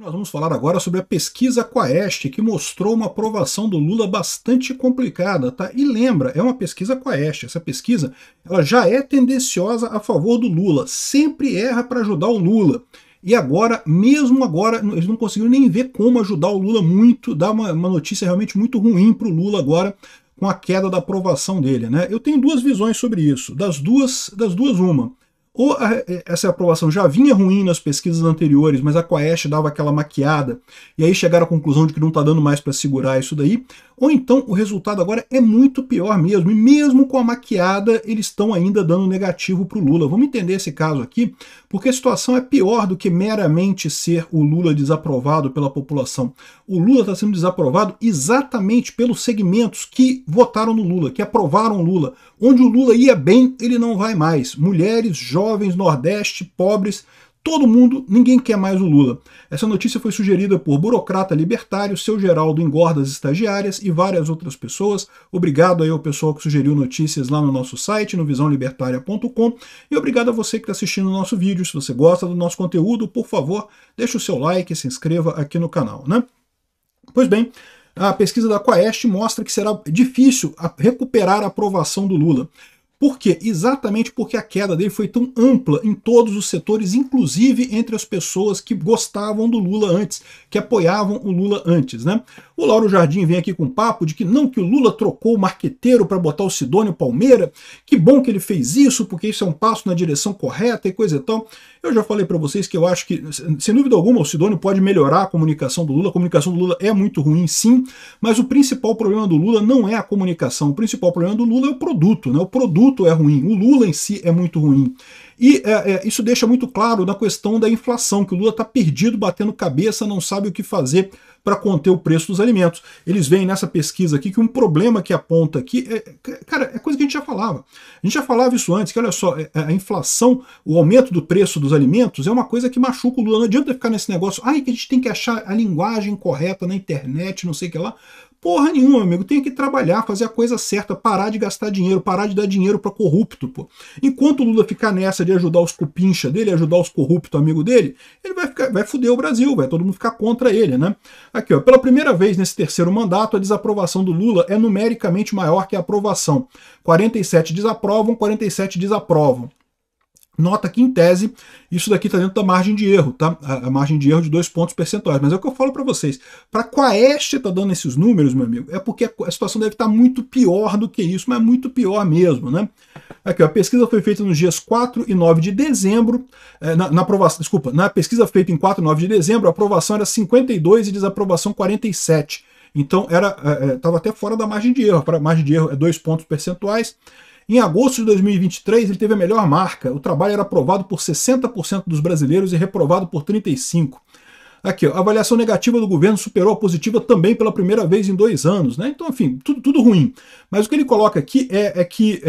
Nós vamos falar agora sobre a pesquisa Quaest, que mostrou uma aprovação do Lula bastante complicada, tá? E lembra, é uma pesquisa Quaest. Essa pesquisa ela já é tendenciosa a favor do Lula, sempre erra para ajudar o Lula. E agora, mesmo agora, eles não conseguiram nem ver como ajudar o Lula muito, dar uma notícia realmente muito ruim para o Lula agora, com a queda da aprovação dele, né? Eu tenho duas visões sobre isso, das duas uma. Ou essa aprovação já vinha ruim nas pesquisas anteriores, mas a Quaest dava aquela maquiada, e aí chegaram à conclusão de que não está dando mais para segurar isso daí, ou então o resultado agora é muito pior mesmo, e mesmo com a maquiada, eles estão ainda dando negativo para o Lula. Vamos entender esse caso aqui, porque a situação é pior do que meramente ser o Lula desaprovado pela população. O Lula está sendo desaprovado exatamente pelos segmentos que votaram no Lula, que aprovaram o Lula. Onde o Lula ia bem, ele não vai mais. Mulheres, jovens, Nordeste, pobres, todo mundo, ninguém quer mais o Lula. Essa notícia foi sugerida por Burocrata Libertário, Seu Geraldo Engordas Estagiárias e várias outras pessoas. Obrigado aí ao pessoal que sugeriu notícias lá no nosso site, no visãolibertaria.com, e obrigado a você que está assistindo o nosso vídeo. Se você gosta do nosso conteúdo, por favor, deixe o seu like e se inscreva aqui no canal, né? Pois bem, a pesquisa da Quaest mostra que será difícil recuperar a aprovação do Lula. Por quê? Exatamente porque a queda dele foi tão ampla em todos os setores, inclusive entre as pessoas que gostavam do Lula antes, que apoiavam o Lula antes, né? O Lauro Jardim vem aqui com papo de que não, que o Lula trocou o marqueteiro para botar o Sidônio Palmeira, que bom que ele fez isso, porque isso é um passo na direção correta e coisa e tal. Eu já falei para vocês que eu acho que, sem dúvida alguma, o Sidônio pode melhorar a comunicação do Lula. A comunicação do Lula é muito ruim, sim, mas o principal problema do Lula não é a comunicação. O principal problema do Lula é o produto, né? O produto é ruim, o Lula em si é muito ruim. E isso deixa muito claro na questão da inflação, que o Lula está perdido, batendo cabeça, não sabe o que fazer para conter o preço dos alimentos. Eles veem nessa pesquisa aqui que um problema que aponta aqui, cara, é coisa que a gente já falava. A gente já falava isso antes, que olha só, a inflação, o aumento do preço dos alimentos é uma coisa que machuca o Lula. Não adianta ficar nesse negócio, que a gente tem que achar a linguagem correta na internet, não sei o que lá. Porra nenhuma, meu amigo, tem que trabalhar, fazer a coisa certa, parar de gastar dinheiro, parar de dar dinheiro para corrupto, pô. Enquanto o Lula ficar nessa de ajudar os cupincha dele, ajudar os corruptos amigos dele, ele vai foder o Brasil, vai todo mundo ficar contra ele, né? Aqui, ó, pela primeira vez nesse terceiro mandato, a desaprovação do Lula é numericamente maior que a aprovação. 47 desaprovam, 47 desaprovam. Nota que, em tese, isso daqui está dentro da margem de erro, tá? A margem de erro de 2 pontos percentuais. Mas é o que eu falo para vocês. Para a Quaest tá dando esses números, meu amigo, é porque a situação deve estar muito pior do que isso, mas muito pior mesmo, né? Aqui, ó, a pesquisa foi feita nos dias 4 e 9 de dezembro. Na pesquisa feita em 4 e 9 de dezembro, a aprovação era 52 e desaprovação 47. Então, estava até fora da margem de erro. A margem de erro é 2 pontos percentuais. Em agosto de 2023, ele teve a melhor marca. O trabalho era aprovado por 60% dos brasileiros e reprovado por 35%. Aqui, ó, a avaliação negativa do governo superou a positiva também pela primeira vez em 2 anos, né? Então, enfim, tudo ruim. Mas o que ele coloca aqui é que,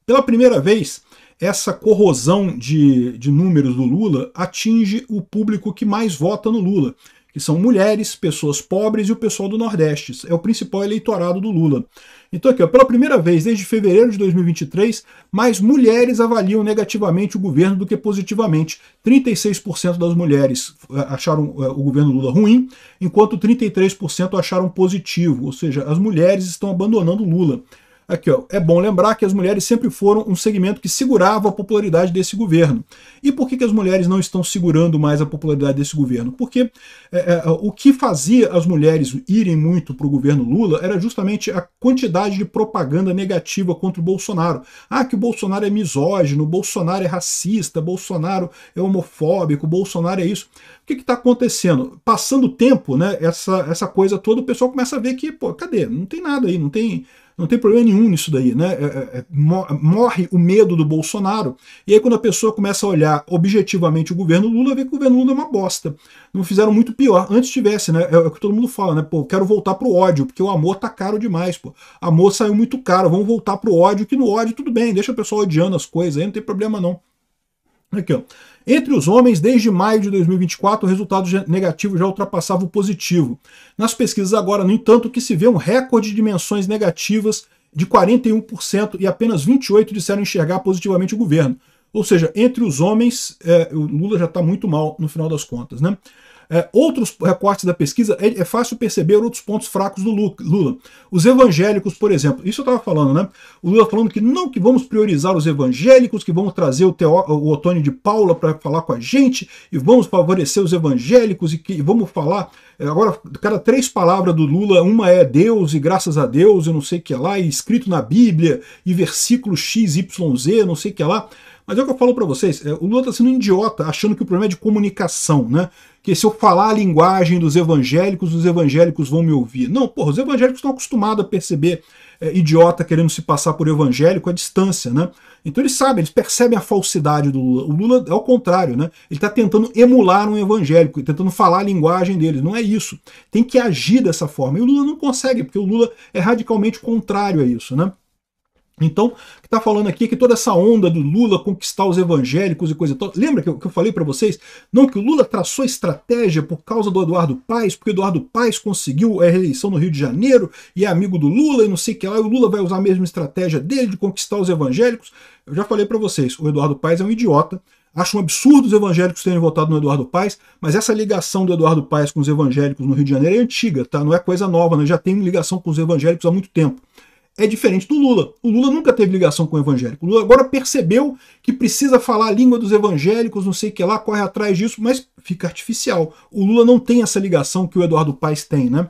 pela primeira vez, essa corrosão de números do Lula atinge o público que mais vota no Lula, que são mulheres, pessoas pobres e o pessoal do Nordeste. É o principal eleitorado do Lula. Então aqui, ó, pela primeira vez desde fevereiro de 2023, mais mulheres avaliam negativamente o governo do que positivamente. 36% das mulheres acharam o governo Lula ruim, enquanto 33% acharam positivo, ou seja, as mulheres estão abandonando o Lula. Aqui, ó, é bom lembrar que as mulheres sempre foram um segmento que segurava a popularidade desse governo. E por que as mulheres não estão segurando mais a popularidade desse governo? Porque o que fazia as mulheres irem muito para o governo Lula era justamente a quantidade de propaganda negativa contra o Bolsonaro. Que o Bolsonaro é misógino, o Bolsonaro é racista, o Bolsonaro é homofóbico, o Bolsonaro é isso. O que está acontecendo? Passando o tempo, né, essa coisa toda, o pessoal começa a ver que, pô, cadê? Não tem nada aí, não tem problema nenhum nisso daí, né? Morre o medo do Bolsonaro, e aí quando a pessoa começa a olhar objetivamente o governo Lula, vê que o governo Lula é uma bosta. Não fizeram muito pior. Antes tivesse, né? É o que todo mundo fala, né? Pô, quero voltar pro ódio, porque o amor tá caro demais, pô. Amor saiu muito caro, vamos voltar pro ódio, que no ódio tudo bem, deixa o pessoal odiando as coisas aí, não tem problema não. Aqui, ó. Entre os homens, desde maio de 2024, o resultado negativo já ultrapassava o positivo. Nas pesquisas agora, no entanto, que se vê um recorde de dimensões negativas de 41% e apenas 28% disseram enxergar positivamente o governo. Ou seja, entre os homens, o Lula já está muito mal no final das contas, né? Outros recortes da pesquisa, é fácil perceber outros pontos fracos do Lula. Os evangélicos, por exemplo, isso eu estava falando, né? O Lula falando que não, que vamos priorizar os evangélicos, que vamos trazer o Otônio de Paula para falar com a gente, e vamos favorecer os evangélicos, e que vamos falar. Agora, cada 3 palavras do Lula, uma é Deus e graças a Deus, eu não sei o que lá, e escrito na Bíblia, e versículo XYZ, não sei o que lá. Mas é o que eu falo para vocês, o Lula está sendo um idiota, achando que o problema é de comunicação, né? Que se eu falar a linguagem dos evangélicos, os evangélicos vão me ouvir. Não, porra, os evangélicos estão acostumados a perceber idiota querendo se passar por evangélico à distância, né? Então eles sabem, eles percebem a falsidade do Lula. O Lula é ao contrário, né? Ele está tentando emular um evangélico, tentando falar a linguagem deles. Não é isso. Tem que agir dessa forma. E o Lula não consegue, porque o Lula é radicalmente contrário a isso, né? Então, o que está falando aqui é que toda essa onda do Lula conquistar os evangélicos e coisa e tal. Lembra que eu falei para vocês? Não, que o Lula traçou estratégia por causa do Eduardo Paes, porque o Eduardo Paes conseguiu a reeleição no Rio de Janeiro e é amigo do Lula e não sei o que lá, e o Lula vai usar a mesma estratégia dele de conquistar os evangélicos. Eu já falei para vocês, o Eduardo Paes é um idiota. Acho um absurdo os evangélicos terem votado no Eduardo Paes, mas essa ligação do Eduardo Paes com os evangélicos no Rio de Janeiro é antiga, tá? Não é coisa nova, né? Já tem ligação com os evangélicos há muito tempo. É diferente do Lula. O Lula nunca teve ligação com o evangélico. O Lula agora percebeu que precisa falar a língua dos evangélicos, não sei o que lá, corre atrás disso, mas fica artificial. O Lula não tem essa ligação que o Eduardo Paes tem, né?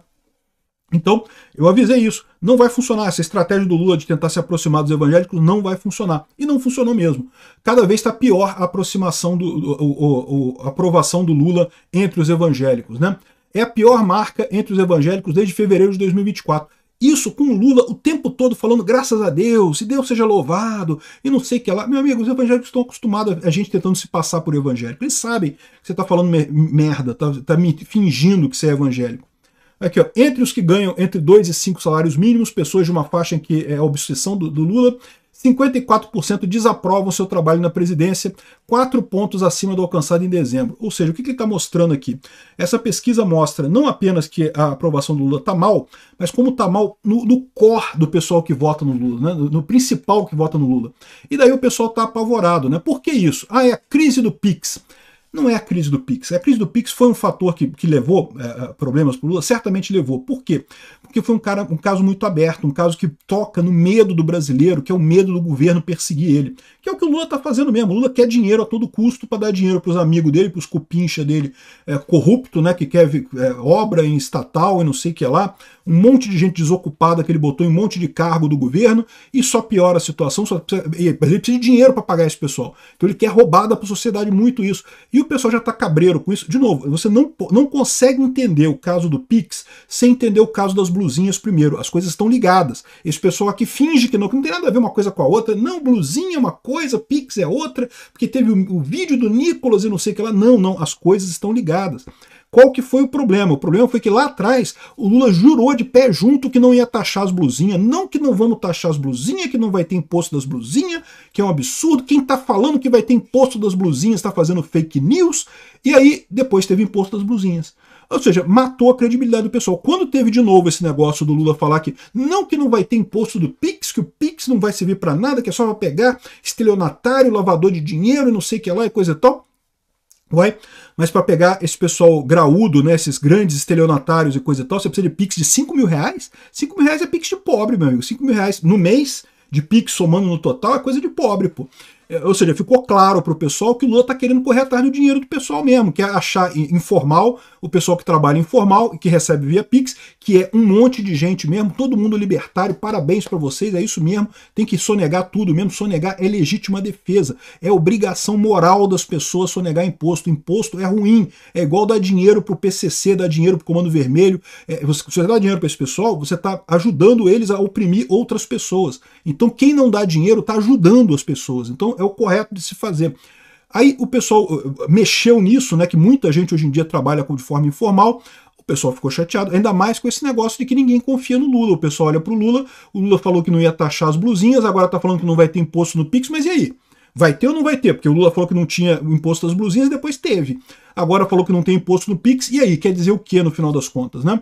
Então, eu avisei isso. Não vai funcionar. Essa estratégia do Lula de tentar se aproximar dos evangélicos não vai funcionar. E não funcionou mesmo. Cada vez está pior a aproximação, a aprovação do Lula entre os evangélicos, né? É a pior marca entre os evangélicos desde fevereiro de 2024. Isso com o Lula o tempo todo falando graças a Deus, se Deus seja louvado, e não sei o que lá. Meu amigo, os evangélicos estão acostumados a gente tentando se passar por evangélico. Eles sabem que você está falando merda, tá fingindo que você é evangélico. Aqui, ó, entre os que ganham entre 2 e 5 salários mínimos, pessoas de uma faixa em que é a obsessão do Lula, 54% desaprovam seu trabalho na presidência, 4 pontos acima do alcançado em dezembro. Ou seja, o que ele está mostrando aqui? Essa pesquisa mostra não apenas que a aprovação do Lula está mal, mas como está mal no core do pessoal que vota no Lula, né? No principal que vota no Lula. E daí o pessoal está apavorado, né? Por que isso? Ah, é a crise do Pix. Não é a crise do Pix. A crise do Pix foi um fator que levou problemas para o Lula? Certamente levou. Por quê? Porque foi um caso muito aberto, um caso que toca no medo do brasileiro, que é o medo do governo perseguir ele. Que é o que o Lula está fazendo mesmo. O Lula quer dinheiro a todo custo para dar dinheiro para os amigos dele, para os cupincha dele corrupto, né, que quer obra em estatal e não sei o que lá. Um monte de gente desocupada que ele botou em um monte de cargo do governo e só piora a situação. Ele precisa de dinheiro para pagar esse pessoal. Então ele quer roubar da sociedade muito isso. E o pessoal já está cabreiro com isso. De novo, você não consegue entender o caso do Pix sem entender o caso das blusinhas primeiro. As coisas estão ligadas. Esse pessoal aqui finge que não tem nada a ver uma coisa com a outra. Não, blusinha é uma coisa, Pix é outra, porque teve o vídeo do Nicolas e não sei o que lá. Não, as coisas estão ligadas. Qual que foi o problema? O problema foi que lá atrás o Lula jurou de pé junto que não ia taxar as blusinhas. Não que não vamos taxar as blusinhas, que não vai ter imposto das blusinhas, que é um absurdo. Quem está falando que vai ter imposto das blusinhas está fazendo fake news. E aí depois teve imposto das blusinhas. Ou seja, matou a credibilidade do pessoal. Quando teve de novo esse negócio do Lula falar que não vai ter imposto do Pix, que o Pix não vai servir para nada, que é só para pegar estelionatário, lavador de dinheiro e não sei o que lá e coisa e tal. Mas para pegar esse pessoal graúdo, né, esses grandes estelionatários e coisa e tal, você precisa de Pix de 5 mil reais? 5 mil reais é Pix de pobre, meu amigo. 5 mil reais no mês de Pix somando no total é coisa de pobre, pô. Ou seja, ficou claro para o pessoal que o Lula está querendo correr atrás do dinheiro do pessoal mesmo, que é achar informal, o pessoal que trabalha informal e que recebe via Pix, que é um monte de gente mesmo, todo mundo libertário, parabéns para vocês, é isso mesmo, tem que sonegar tudo mesmo, sonegar é legítima defesa, é obrigação moral das pessoas sonegar imposto, imposto é ruim, é igual dar dinheiro para o PCC, dar dinheiro para o Comando Vermelho, você dá dinheiro para esse pessoal, você está ajudando eles a oprimir outras pessoas, então quem não dá dinheiro está ajudando as pessoas, então é o correto de se fazer. Aí o pessoal mexeu nisso, né, que muita gente hoje em dia trabalha de forma informal, o pessoal ficou chateado, ainda mais com esse negócio de que ninguém confia no Lula. O pessoal olha para o Lula falou que não ia taxar as blusinhas, agora está falando que não vai ter imposto no Pix, mas e aí? Vai ter ou não vai ter? Porque o Lula falou que não tinha o imposto das blusinhas, depois teve. Agora falou que não tem imposto no Pix, e aí? Quer dizer o que no final das contas, né?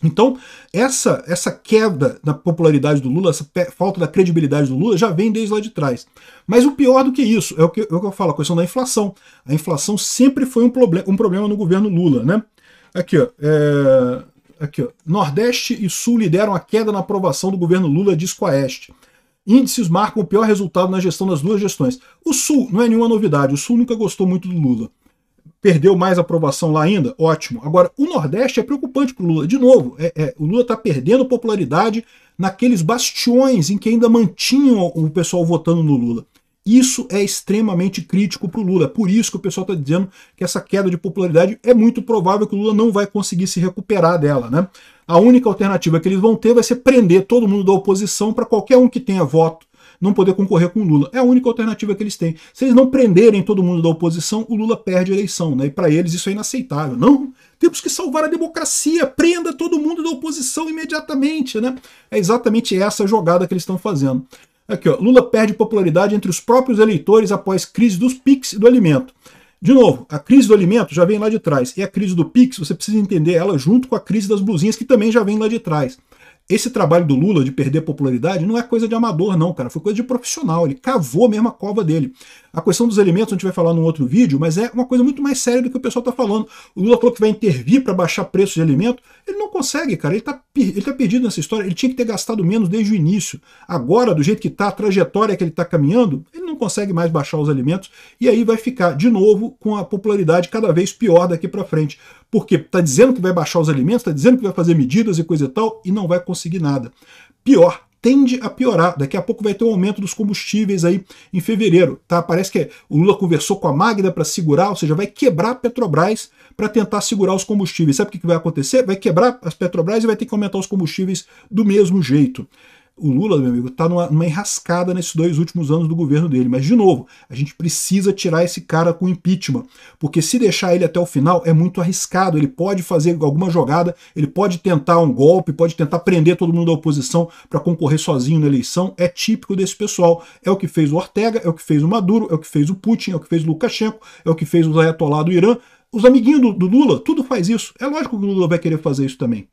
Então, essa queda na popularidade do Lula, essa falta da credibilidade do Lula já vem desde lá de trás. Mas o pior do que isso é o que eu falo, a questão da inflação. A inflação sempre foi um problema no governo Lula, né? Aqui, ó. Aqui, ó. Nordeste e Sul lideram a queda na aprovação do governo Lula, diz Quaest. Índices marcam o pior resultado na gestão das duas gestões. O Sul não é nenhuma novidade, o Sul nunca gostou muito do Lula. Perdeu mais aprovação lá ainda? Ótimo. Agora, o Nordeste é preocupante para o Lula. De novo, o Lula está perdendo popularidade naqueles bastiões em que ainda mantinham o pessoal votando no Lula. Isso é extremamente crítico para o Lula. É por isso que o pessoal está dizendo que essa queda de popularidade é muito provável que o Lula não vai conseguir se recuperar dela, né? A única alternativa que eles vão ter vai ser prender todo mundo da oposição para qualquer um que tenha voto não poder concorrer com o Lula. É a única alternativa que eles têm. Se eles não prenderem todo mundo da oposição, o Lula perde a eleição, né? E para eles isso é inaceitável. Não, temos que salvar a democracia, prenda todo mundo da oposição imediatamente, né? É exatamente essa jogada que eles estão fazendo. Aqui, ó, Lula perde popularidade entre os próprios eleitores após crise dos PIX e do alimento. De novo, a crise do alimento já vem lá de trás. E a crise do PIX, você precisa entender ela junto com a crise das blusinhas, que também já vem lá de trás. Esse trabalho do Lula de perder popularidade não é coisa de amador não, cara, foi coisa de profissional, ele cavou mesmo a cova dele. A questão dos alimentos a gente vai falar num outro vídeo, mas é uma coisa muito mais séria do que o pessoal está falando. O Lula falou que vai intervir para baixar preços de alimento, ele não consegue, cara, ele tá perdido nessa história, ele tinha que ter gastado menos desde o início. Agora, do jeito que está, a trajetória que ele está caminhando, ele não consegue mais baixar os alimentos, e aí vai ficar, de novo, com a popularidade cada vez pior daqui para frente. Porque está dizendo que vai baixar os alimentos, está dizendo que vai fazer medidas e coisa e tal, e não vai conseguir nada. Pior, tende a piorar. Daqui a pouco vai ter um aumento dos combustíveis aí em fevereiro. Tá? Parece que o Lula conversou com a Magda para segurar, ou seja, vai quebrar a Petrobras para tentar segurar os combustíveis. Sabe o que vai acontecer? Vai quebrar as Petrobras e vai ter que aumentar os combustíveis do mesmo jeito. O Lula, meu amigo, está numa enrascada nesses 2 últimos anos do governo dele. Mas, de novo, a gente precisa tirar esse cara com impeachment. Porque se deixar ele até o final é muito arriscado. Ele pode fazer alguma jogada, ele pode tentar um golpe, pode tentar prender todo mundo da oposição para concorrer sozinho na eleição. É típico desse pessoal. É o que fez o Ortega, é o que fez o Maduro, é o que fez o Putin, é o que fez o Lukashenko, é o que fez o Ayatollah do Irã. Os amiguinhos do Lula, tudo faz isso. É lógico que o Lula vai querer fazer isso também.